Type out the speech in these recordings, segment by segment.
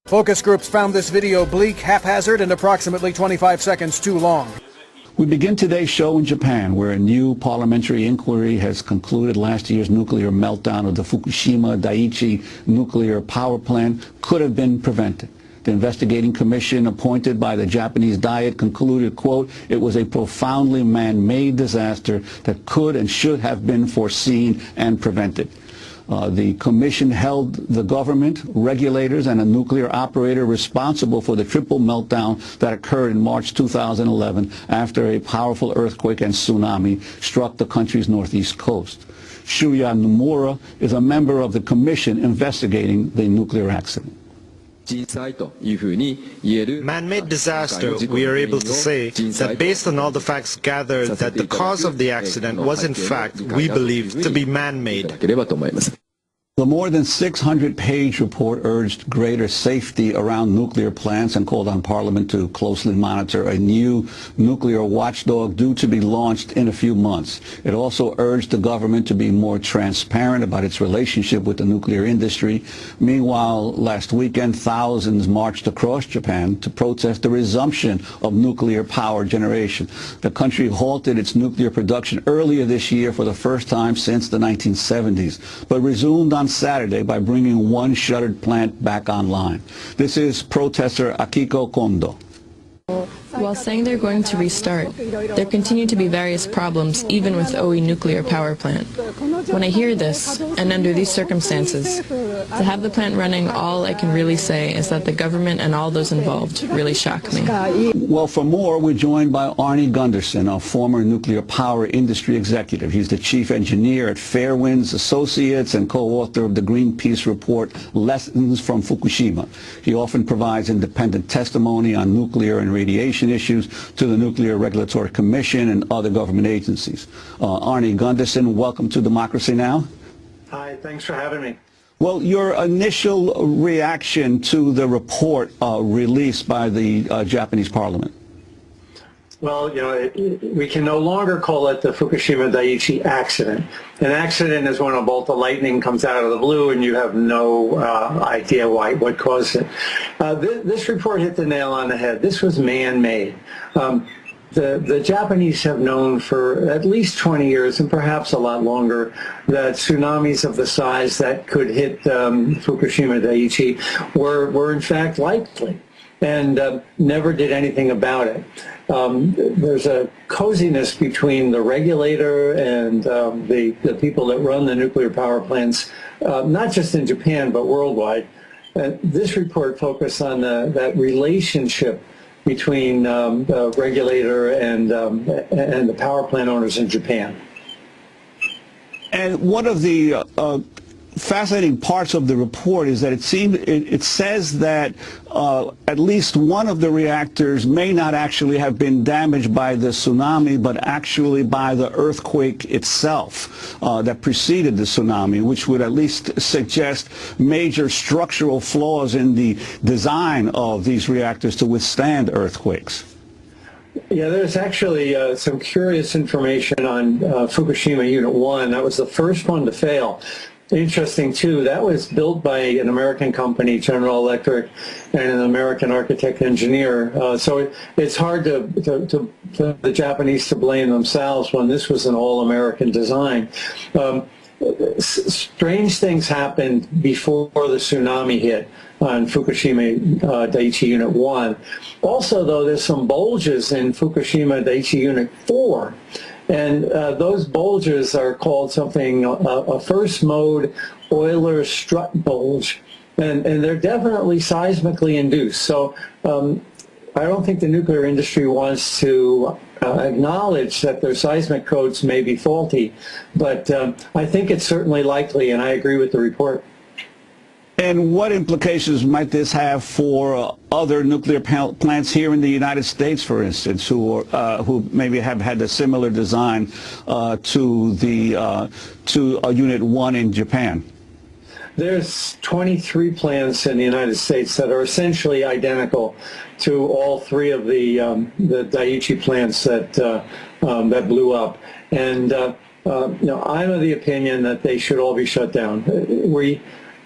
Focus groups found this video bleak, haphazard, and approximately 25 seconds too long. We begin today's show in Japan, where a new parliamentary inquiry has concluded last year's nuclear meltdown of the Fukushima Daiichi nuclear power plant could have been prevented. The investigating commission appointed by the Japanese Diet concluded, quote, it was a profoundly man-made disaster that could and should have been foreseen and prevented. The commission held the government, regulators, and a nuclear operator responsible for the triple meltdown that occurred in March 2011 after a powerful earthquake and tsunami struck the country's northeast coast. Shuya Nomura is a member of the commission investigating the nuclear accident. Man-made disaster, we are able to say that based on all the facts gathered that the cause of the accident was in fact, we believe, to be man-made. The more than 600-page report urged greater safety around nuclear plants and called on Parliament to closely monitor a new nuclear watchdog due to be launched in a few months. It also urged the government to be more transparent about its relationship with the nuclear industry. Meanwhile, last weekend, thousands marched across Japan to protest the resumption of nuclear power generation. The country halted its nuclear production earlier this year for the first time since the 1970s, but resumed on Saturday by bringing one shuttered plant back online. This is protester Akiko Kondo. While saying they're going to restart, there continue to be various problems even with OE nuclear power plant. When I hear this, and under these circumstances, to have the plant running, all I can really say is that the government and all those involved really shock me. Well, for more, we're joined by Arnie Gundersen, a former nuclear power industry executive. He's the chief engineer at Fairwinds Associates and co-author of the Greenpeace report, Lessons from Fukushima. He often provides independent testimony on nuclear and radiation issues to the Nuclear Regulatory Commission and other government agencies. Arnie Gundersen, welcome to Democracy Now! Hi, thanks for having me. Well, your initial reaction to the report released by the Japanese Parliament? Well, you know, we can no longer call it the Fukushima Daiichi accident. An accident is when a bolt of lightning comes out of the blue and you have no idea what caused it. This report hit the nail on the head. This was man-made. The Japanese have known for at least 20 years, and perhaps a lot longer, that tsunamis of the size that could hit Fukushima Daiichi were in fact likely, and never did anything about it. There's a coziness between the regulator and the people that run the nuclear power plants, not just in Japan but worldwide. This report focused on that relationship between the regulator and the power plant owners in Japan. And one of the fascinating parts of the report is that it says that at least one of the reactors may not actually have been damaged by the tsunami, but actually by the earthquake itself that preceded the tsunami, which would at least suggest major structural flaws in the design of these reactors to withstand earthquakes. Yeah, there's actually some curious information on Fukushima Unit 1. That was the first one to fail. Interesting, too, that was built by an American company, General Electric, and an American architect engineer. So it's hard for the Japanese to blame themselves when this was an all-American design. Strange things happened before the tsunami hit on Fukushima Daiichi Unit 1. Also, though, there's some bulges in Fukushima Daiichi Unit 4. And those bulges are called something, a first mode Euler strut bulge, and they're definitely seismically induced. So I don't think the nuclear industry wants to acknowledge that their seismic codes may be faulty, but I think it's certainly likely, and I agree with the report. And what implications might this have for other nuclear plants here in the United States, for instance, who maybe have had a similar design to Unit 1 in Japan? There's 23 plants in the United States that are essentially identical to all three of the Daiichi plants that blew up, and you know, I'm of the opinion that they should all be shut down.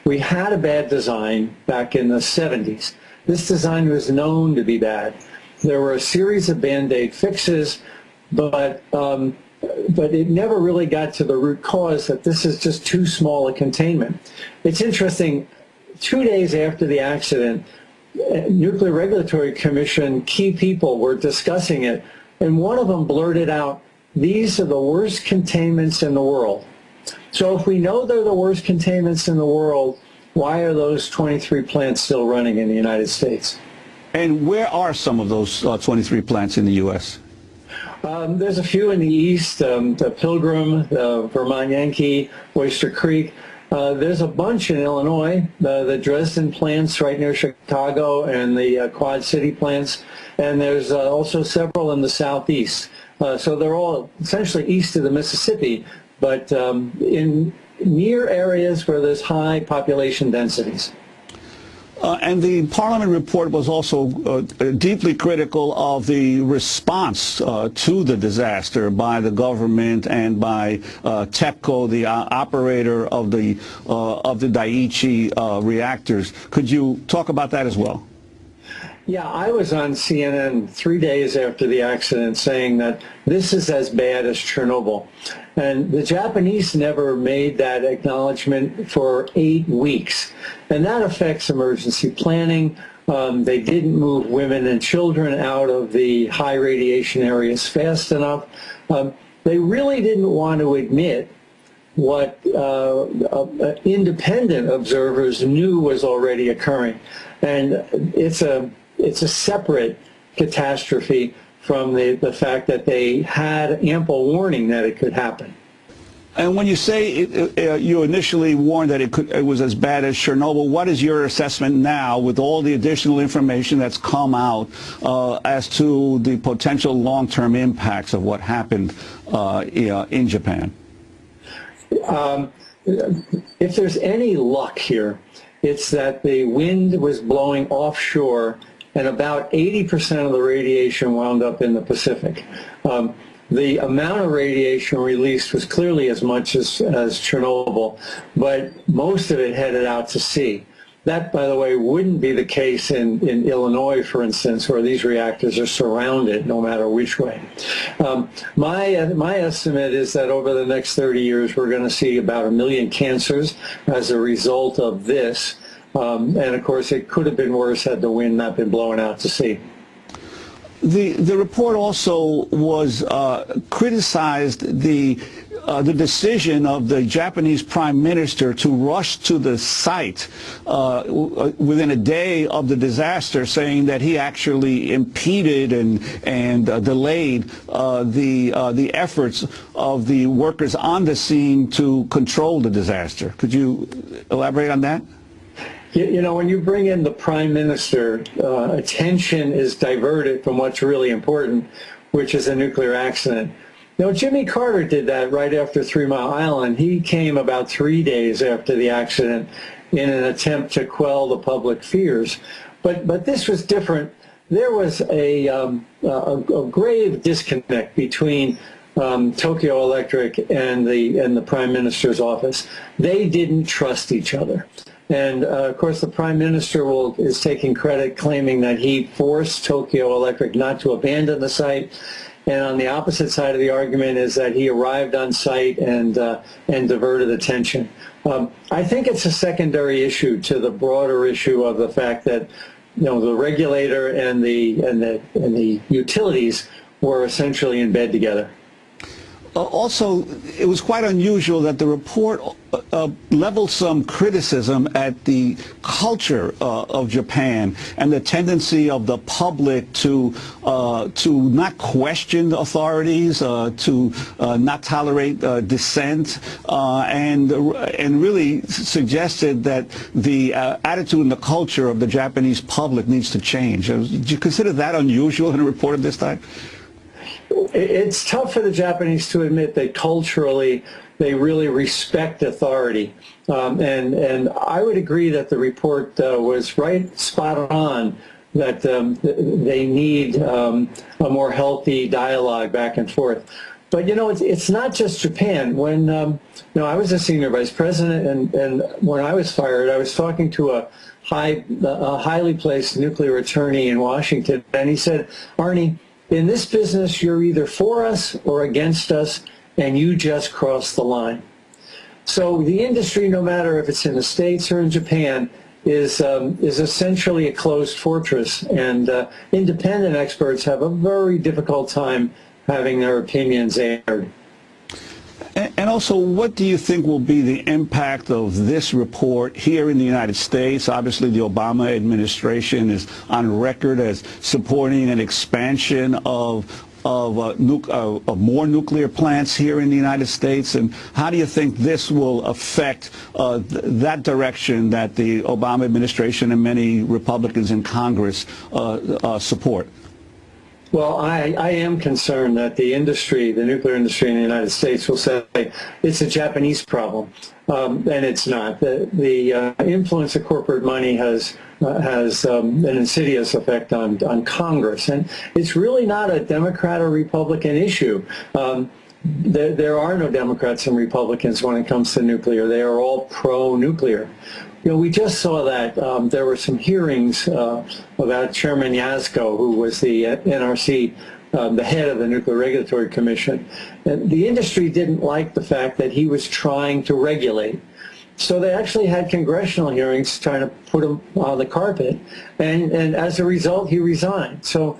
We had a bad design back in the 70s. This design was known to be bad. There were a series of Band-Aid fixes, but it never really got to the root cause that this is just too small a containment. It's interesting, 2 days after the accident, Nuclear Regulatory Commission key people were discussing it, and one of them blurted out, "These are the worst containments in the world." So if we know they're the worst containments in the world, why are those 23 plants still running in the United States? And where are some of those 23 plants in the U.S.? There's a few in the east, the Pilgrim, the Vermont Yankee, Oyster Creek. There's a bunch in Illinois, the Dresden plants right near Chicago and the Quad City plants. And there's also several in the southeast. So they're all essentially east of the Mississippi, but in near areas where there's high population densities. And the Parliament report was also deeply critical of the response to the disaster by the government and by TEPCO, the operator of the Daiichi reactors. Could you talk about that as well? Yeah, I was on CNN 3 days after the accident saying that this is as bad as Chernobyl. And the Japanese never made that acknowledgement for 8 weeks. And that affects emergency planning. They didn't move women and children out of the high radiation areas fast enough. They really didn't want to admit what independent observers knew was already occurring. And it's a separate catastrophe from the fact that they had ample warning that it could happen. And when you say you initially warned that it was as bad as Chernobyl, what is your assessment now with all the additional information that's come out as to the potential long-term impacts of what happened in Japan? If there's any luck here, it's that the wind was blowing offshore and about 80% of the radiation wound up in the Pacific. The amount of radiation released was clearly as much as Chernobyl, but most of it headed out to sea. That, by the way, wouldn't be the case in Illinois, for instance, where these reactors are surrounded no matter which way. My estimate is that over the next 30 years, we're going to see about 1 million cancers as a result of this. And of course, it could have been worse had the wind not been blowing out to sea. The report also was criticized the decision of the Japanese Prime Minister to rush to the site within a day of the disaster, saying that he actually impeded and delayed the efforts of the workers on the scene to control the disaster. Could you elaborate on that? You know, when you bring in the Prime Minister, attention is diverted from what's really important, which is a nuclear accident. Now, Jimmy Carter did that right after 3 Mile Island. He came about 3 days after the accident in an attempt to quell the public fears. But this was different. There was a grave disconnect between Tokyo Electric and the Prime Minister's office. They didn't trust each other. And, of course, the Prime Minister is taking credit, claiming that he forced Tokyo Electric not to abandon the site. And on the opposite side of the argument is that he arrived on site and diverted attention. I think it's a secondary issue to the broader issue of the fact that, you know, the regulator and the utilities were essentially in bed together. Also, it was quite unusual that the report leveled some criticism at the culture of Japan and the tendency of the public to not question the authorities, to not tolerate dissent, and really suggested that the attitude and the culture of the Japanese public needs to change. Do you consider that unusual in a report of this type? It's tough for the Japanese to admit that culturally they really respect authority. And I would agree that the report was right spot on that they need a more healthy dialogue back and forth. But, you know, it's not just Japan. When, you know, I was a senior vice president, and when I was fired, I was talking to a highly placed nuclear attorney in Washington, and he said, Arnie, in this business, you're either for us or against us, and you just crossed the line. So the industry, no matter if it's in the States or in Japan, is essentially a closed fortress, and independent experts have a very difficult time having their opinions aired. And also, what do you think will be the impact of this report here in the United States? Obviously, the Obama administration is on record as supporting an expansion of more nuclear plants here in the United States. And how do you think this will affect that direction that the Obama administration and many Republicans in Congress support? Well, I am concerned that the industry, the nuclear industry in the United States, will say it's a Japanese problem, and it's not. The influence of corporate money has an insidious effect on Congress, and it's really not a Democrat or Republican issue. There are no Democrats and Republicans when it comes to nuclear. They are all pro-nuclear. You know, we just saw that there were some hearings about Chairman Yasko, who was the NRC, the head of the Nuclear Regulatory Commission. And the industry didn't like the fact that he was trying to regulate. So they actually had congressional hearings trying to put him on the carpet, and as a result, he resigned. So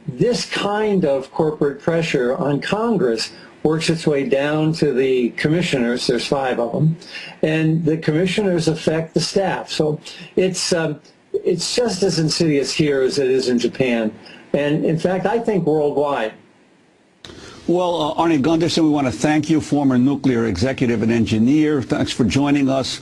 this kind of corporate pressure on Congress works its way down to the commissioners. There's 5 of them, and the commissioners affect the staff. So it's just as insidious here as it is in Japan, and in fact, I think worldwide. Well, Arnie Gundersen, we want to thank you, former nuclear executive and engineer. Thanks for joining us